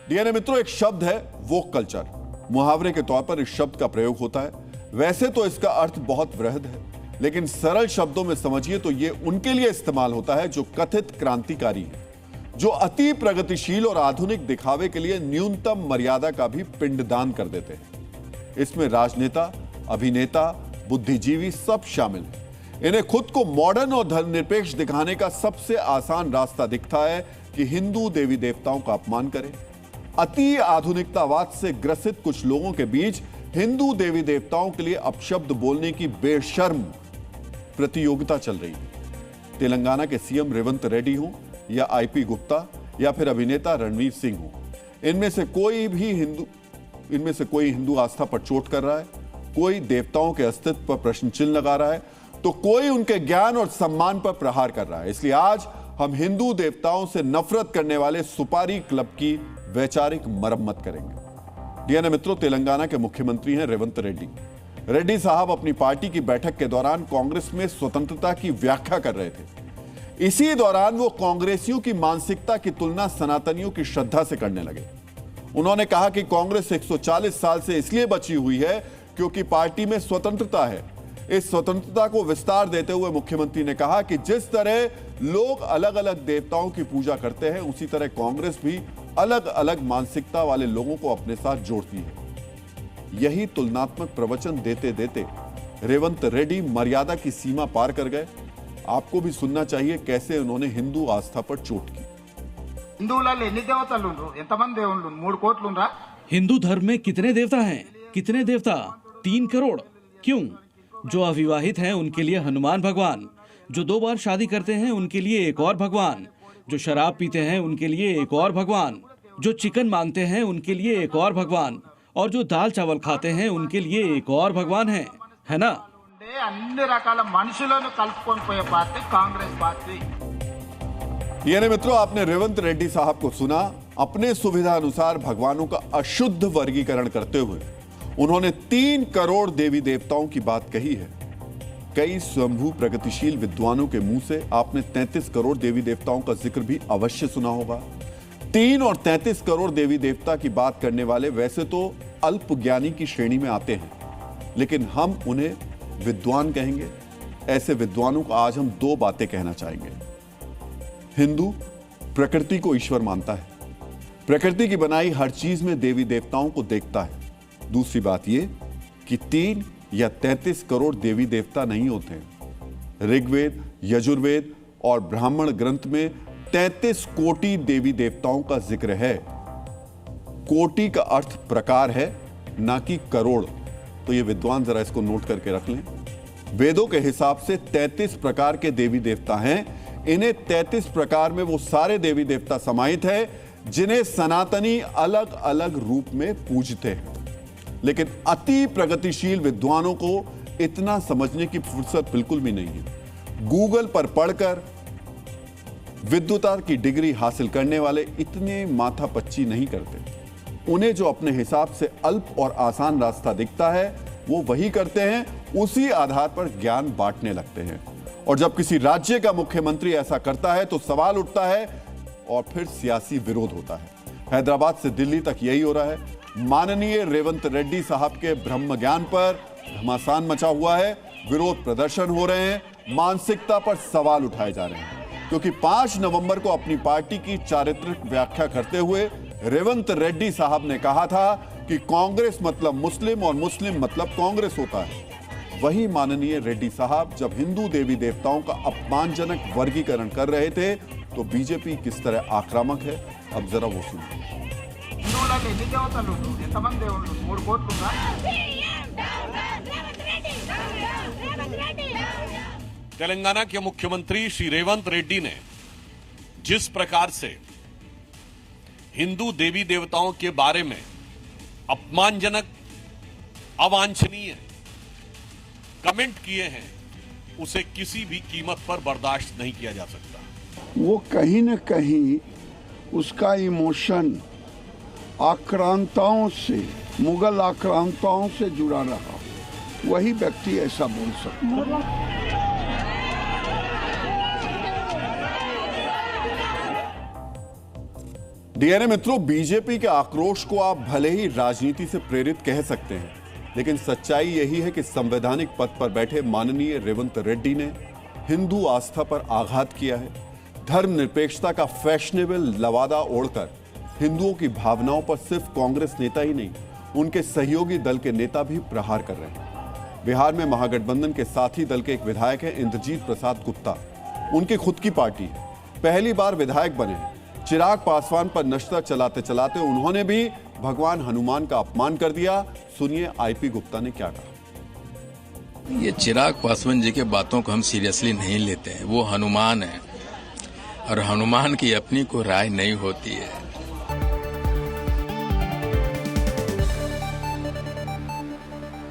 DNA मित्रों, एक शब्द है वोक कल्चर। मुहावरे के तौर पर इस शब्द का प्रयोग होता है। वैसे तो इसका अर्थ बहुत वृहद है, लेकिन सरल शब्दों में समझिए तो ये उनके लिए इस्तेमाल होता है जो कथित क्रांतिकारी है, जो अति प्रगतिशील और आधुनिक दिखावे के लिए न्यूनतम मर्यादा का भी पिंडदान कर देते हैं। इसमें राजनेता, अभिनेता, बुद्धिजीवी सब शामिल हैं। इन्हें खुद को मॉडर्न और धर्मनिरपेक्ष दिखाने का सबसे आसान रास्ता दिखता है कि हिंदू देवी देवताओं का अपमान करें। अति आधुनिकतावाद से ग्रसित कुछ लोगों के बीच हिंदू देवी देवताओं के लिए अपशब्द बोलने की बेशर्म प्रतियोगिता चल रही है। तेलंगाना के सीएम रेवंत रेड्डी हो या आईपी गुप्ता या फिर अभिनेता रणवीर सिंह हो, इनमें से कोई हिंदू आस्था पर चोट कर रहा है, कोई देवताओं के अस्तित्व पर प्रश्न चिन्ह लगा रहा है, तो कोई उनके ज्ञान और सम्मान पर प्रहार कर रहा है। इसलिए आज हम हिंदू देवताओं से नफरत करने वाले सुपारी क्लब की वैचारिक मरम्मत करेंगे। डीएनए मित्रों, तेलंगाना के मुख्यमंत्री हैं रेवंत रेड्डी। रेड्डी साहब अपनी पार्टी की बैठक के दौरान कांग्रेस में स्वतंत्रता की व्याख्या कर रहे थे। इसी दौरान वो कांग्रेसियों की मानसिकता की तुलना सनातनियों की श्रद्धा से करने लगे। उन्होंने कहा कि कांग्रेस 140 साल से इसलिए बची हुई है क्योंकि पार्टी में स्वतंत्रता है। इस स्वतंत्रता को विस्तार देते हुए मुख्यमंत्री ने कहा कि जिस तरह लोग अलग अलग देवताओं की पूजा करते हैं, उसी तरह कांग्रेस भी अलग अलग मानसिकता वाले लोगों को अपने साथ जोड़ती है। यही तुलनात्मक प्रवचन देते देते रेवंत रेड्डी मर्यादा की सीमा पार कर गए। आपको भी सुनना चाहिए कैसे उन्होंने हिंदू आस्था पर चोट की। हिंदू धर्म में कितने देवता हैं? कितने देवता? 3 करोड़। क्यों? जो अविवाहित हैं उनके लिए हनुमान भगवान, जो 2 बार शादी करते हैं उनके लिए एक और भगवान, जो शराब पीते हैं उनके लिए एक और भगवान, जो चिकन मांगते हैं उनके लिए एक और भगवान, और जो दाल चावल खाते हैं उनके लिए एक और भगवान है ना? यानी मित्रों, आपने रेवंत रेड्डी साहब को सुना। अपने सुविधा अनुसार भगवानों का अशुद्ध वर्गीकरण करते हुए उन्होंने 3 करोड़ देवी देवताओं की बात कही है। कई स्वयंभू प्रगतिशील विद्वानों के मुंह से आपने 33 करोड़ देवी देवताओं का जिक्र भी अवश्य सुना होगा। 3 और 33 करोड़ देवी देवता की बात करने वाले वैसे तो अल्प ज्ञानी की श्रेणी में आते हैं, लेकिन हम उन्हें विद्वान कहेंगे। ऐसे विद्वानों को आज हम 2 बातें कहना चाहेंगे। हिंदू प्रकृति को ईश्वर मानता है, प्रकृति की बनाई हर चीज में देवी देवताओं को देखता है। दूसरी बात यह कि 3 या 33 करोड़ देवी देवता नहीं होते हैं। ऋग्वेद, यजुर्वेद और ब्राह्मण ग्रंथ में 33 कोटि देवी देवताओं का जिक्र है। कोटि का अर्थ प्रकार है, ना कि करोड़। तो ये विद्वान जरा इसको नोट करके रख लें। वेदों के हिसाब से 33 प्रकार के देवी देवता हैं। इन्हें 33 प्रकार में वो सारे देवी देवता समाहित है जिन्हें सनातनी अलग अलग रूप में पूजते हैं। लेकिन अति प्रगतिशील विद्वानों को इतना समझने की फुर्सत बिल्कुल भी नहीं है। गूगल पर पढ़कर विद्वता की डिग्री हासिल करने वाले इतने माथापच्ची नहीं करते। उन्हें जो अपने हिसाब से अल्प और आसान रास्ता दिखता है वो वही करते हैं, उसी आधार पर ज्ञान बांटने लगते हैं। और जब किसी राज्य का मुख्यमंत्री ऐसा करता है तो सवाल उठता है और फिर सियासी विरोध होता है। हैदराबाद से दिल्ली तक यही हो रहा है। माननीय रेवंत रेड्डी साहब के ब्रह्म ज्ञान पर घमासान मचा हुआ है, विरोध प्रदर्शन हो रहे हैं, मानसिकता पर सवाल उठाए जा रहे हैं। क्योंकि 5 नवंबर को अपनी पार्टी की चारित्रिक व्याख्या करते हुए रेवंत रेड्डी साहब ने कहा था कि कांग्रेस मतलब मुस्लिम और मुस्लिम मतलब कांग्रेस होता है। वही माननीय रेड्डी साहब जब हिंदू देवी देवताओं का अपमानजनक वर्गीकरण कर रहे थे तो बीजेपी किस तरह आक्रामक है, अब जरा वो सुनिए। तेलंगाना के मुख्यमंत्री श्री रेवंत रेड्डी ने जिस प्रकार से हिंदू देवी देवताओं के बारे में अपमानजनक, अवांछनीय कमेंट किए हैं, उसे किसी भी कीमत पर बर्दाश्त नहीं किया जा सकता। वो कहीं न कहीं उसका इमोशन आक्रांताओं से, मुगल आक्रांताओं से जुड़ा रहा, वही व्यक्ति ऐसा बोल सकता है। डीएनए मित्रों, बीजेपी के आक्रोश को आप भले ही राजनीति से प्रेरित कह सकते हैं, लेकिन सच्चाई यही है कि संवैधानिक पद पर बैठे माननीय रेवंत रेड्डी ने हिंदू आस्था पर आघात किया है। धर्मनिरपेक्षता का फैशनेबल लवादा ओढ़कर हिंदुओं की भावनाओं पर सिर्फ कांग्रेस नेता ही नहीं, उनके सहयोगी दल के नेता भी प्रहार कर रहे हैं। बिहार में महागठबंधन के साथी दल के एक विधायक हैं इंद्रजीत प्रसाद गुप्ता, उनकी खुद की पार्टी है, पहली बार विधायक बने हैं। चिराग पासवान पर नशा चलाते चलाते उन्होंने भी भगवान हनुमान का अपमान कर दिया। सुनिए आईपी गुप्ता ने क्या कहा। ये चिराग पासवान जी के बातों को हम सीरियसली नहीं लेते हैं। वो हनुमान है और हनुमान की अपनी को राय नहीं होती है।